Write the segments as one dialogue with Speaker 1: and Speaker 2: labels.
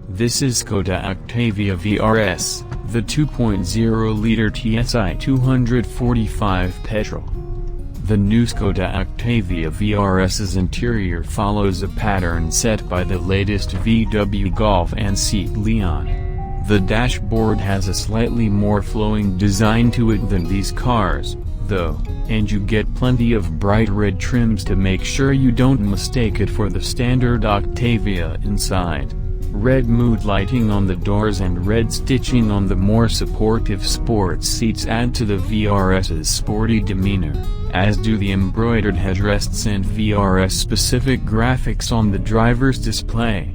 Speaker 1: This is Skoda OCTAVIA VRS, the 2.0-liter TSI 245 petrol. The new Skoda OCTAVIA VRS's interior follows a pattern set by the latest VW Golf and Seat Leon. The dashboard has a slightly more flowing design to it than these cars, though, and you get plenty of bright red trims to make sure you don't mistake it for the standard OCTAVIA inside. Red mood lighting on the doors and red stitching on the more supportive sports seats add to the VRS's sporty demeanor, as do the embroidered headrests and VRS-specific graphics on the driver's display.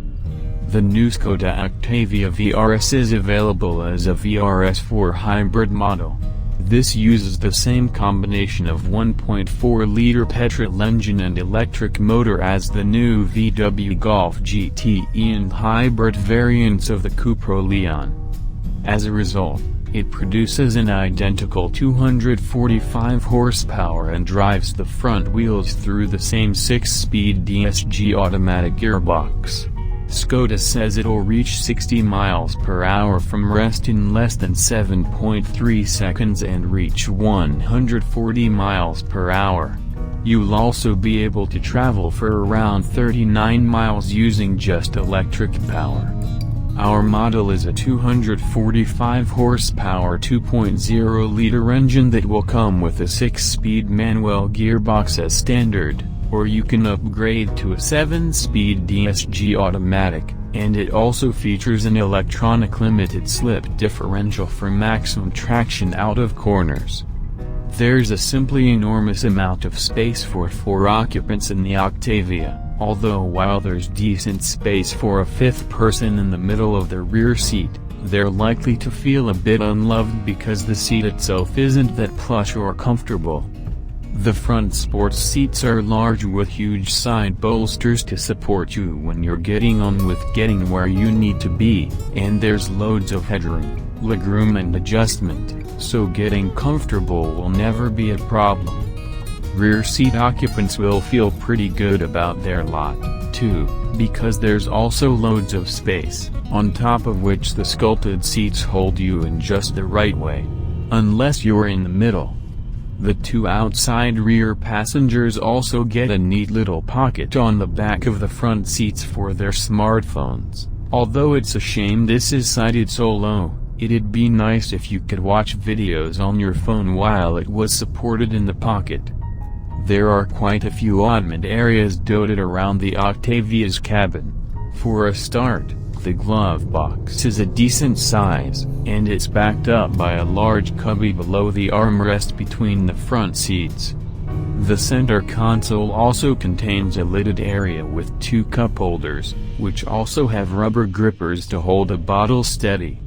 Speaker 1: The new Skoda OCTAVIA VRS is available as a Vrs4 Hybrid model. This uses the same combination of 1.4-liter petrol engine and electric motor as the new VW Golf GTE and hybrid variants of the Cupra Leon. As a result, it produces an identical 245 horsepower and drives the front wheels through the same 6-speed DSG automatic gearbox. Skoda says it'll reach 60 miles per hour from rest in less than 7.3 seconds and reach 140 miles per hour. You'll also be able to travel for around 39 miles using just electric power. Our model is a 245 horsepower 2.0-liter engine that will come with a 6-speed manual gearbox as standard, or you can upgrade to a 7-speed DSG automatic, and it also features an electronic limited slip differential for maximum traction out of corners. There's a simply enormous amount of space for 4 occupants in the OCTAVIA, although while there's decent space for a 5th person in the middle of the rear seat, they're likely to feel a bit unloved because the seat itself isn't that plush or comfortable. The front sports seats are large with huge side bolsters to support you when you're getting where you need to be, and there's loads of headroom, legroom and adjustment, so getting comfortable will never be a problem. Rear seat occupants will feel pretty good about their lot, too, because there's also loads of space, on top of which the sculpted seats hold you in just the right way. Unless you're in the middle. The 2 outside rear passengers also get a neat little pocket on the back of the front seats for their smartphones. Although it's a shame this is sited so low, it'd be nice if you could watch videos on your phone while it was supported in the pocket. There are quite a few oddment areas dotted around the OCTAVIA's cabin. For a start, the glove box is a decent size, and it's backed up by a large cubby below the armrest between the front seats. The center console also contains a lidded area with 2 cup holders, which also have rubber grippers to hold a bottle steady.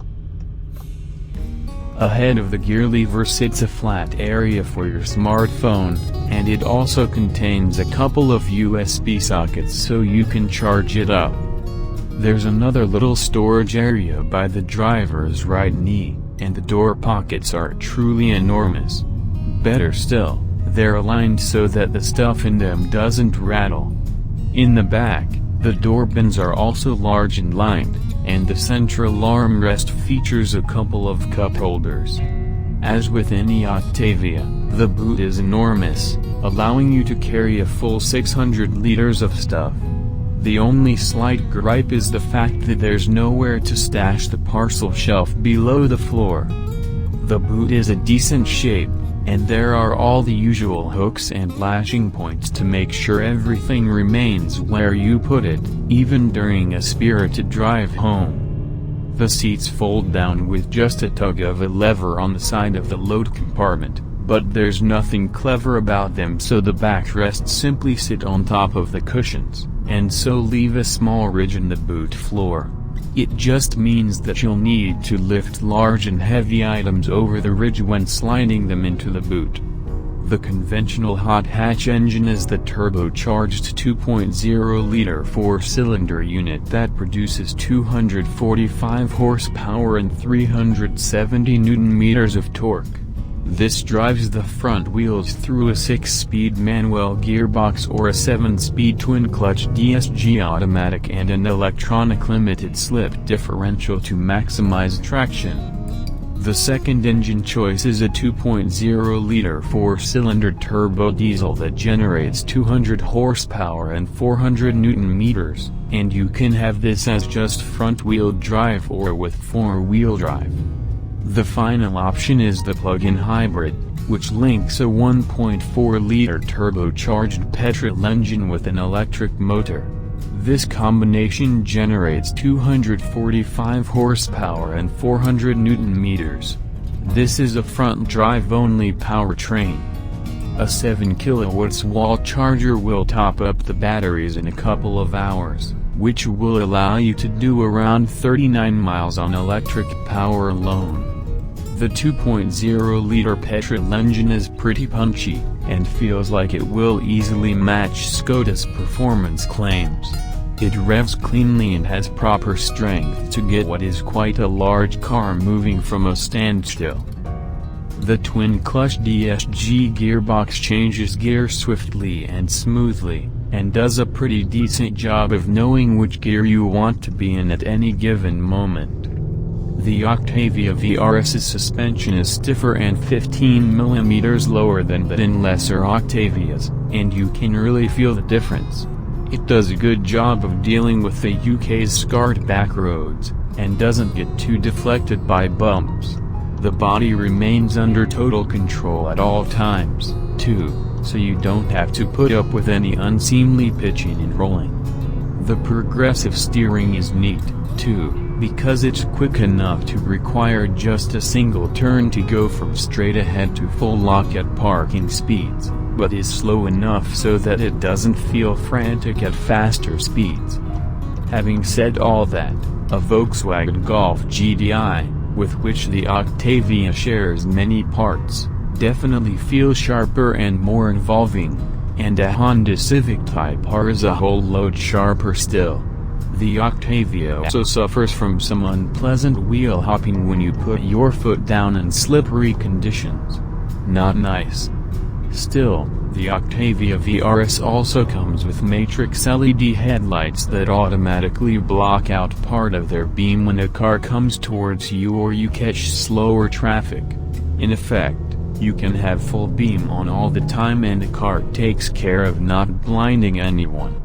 Speaker 1: Ahead of the gear lever sits a flat area for your smartphone, and it also contains a couple of USB sockets so you can charge it up. There's another little storage area by the driver's right knee, and the door pockets are truly enormous. Better still, they're aligned so that the stuff in them doesn't rattle. In the back, the door bins are also large and lined, and the central armrest features a couple of cup holders. As with any OCTAVIA, the boot is enormous, allowing you to carry a full 600 liters of stuff. The only slight gripe is the fact that there's nowhere to stash the parcel shelf below the floor. The boot is a decent shape, and there are all the usual hooks and lashing points to make sure everything remains where you put it, even during a spirited drive home. The seats fold down with just a tug of a lever on the side of the load compartment, but there's nothing clever about them, so the backrests simply sit on top of the cushions, and so leave a small ridge in the boot floor. It just means that you'll need to lift large and heavy items over the ridge when sliding them into the boot. The conventional hot hatch engine is the turbocharged 2.0-liter 4-cylinder unit that produces 245 horsepower and 370 Nm of torque. This drives the front wheels through a 6-speed manual gearbox or a 7-speed twin-clutch DSG automatic and an electronic limited-slip differential to maximize traction. The second engine choice is a 2.0-liter 4-cylinder turbo diesel that generates 200 horsepower and 400 Nm, and you can have this as just front-wheel drive or with 4-wheel drive. The final option is the plug-in hybrid, which links a 1.4-liter turbocharged petrol engine with an electric motor. This combination generates 245 horsepower and 400 Nm. This is a front-drive-only powertrain. A 7 kW wall charger will top up the batteries in a couple of hours, which will allow you to do around 39 miles on electric power alone. The 2.0-liter petrol engine is pretty punchy, and feels like it will easily match Skoda's performance claims. It revs cleanly and has proper strength to get what is quite a large car moving from a standstill. The twin-clutch DSG gearbox changes gears swiftly and smoothly, and does a pretty decent job of knowing which gear you want to be in at any given moment. The Octavia VRS's suspension is stiffer and 15 mm lower than that in lesser Octavias, and you can really feel the difference. It does a good job of dealing with the UK's scarred back roads, and doesn't get too deflected by bumps. The body remains under total control at all times, too, so you don't have to put up with any unseemly pitching and rolling. The progressive steering is neat, too, because it's quick enough to require just a single turn to go from straight ahead to full lock at parking speeds, but is slow enough so that it doesn't feel frantic at faster speeds. Having said all that, a Volkswagen Golf GTI, with which the Octavia shares many parts, definitely feels sharper and more involving, and a Honda Civic Type R is a whole load sharper still. The Octavia also suffers from some unpleasant wheel hopping when you put your foot down in slippery conditions. Not nice. Still, the Octavia VRS also comes with matrix LED headlights that automatically block out part of their beam when a car comes towards you or you catch slower traffic. In effect, you can have full beam on all the time and the car takes care of not blinding anyone.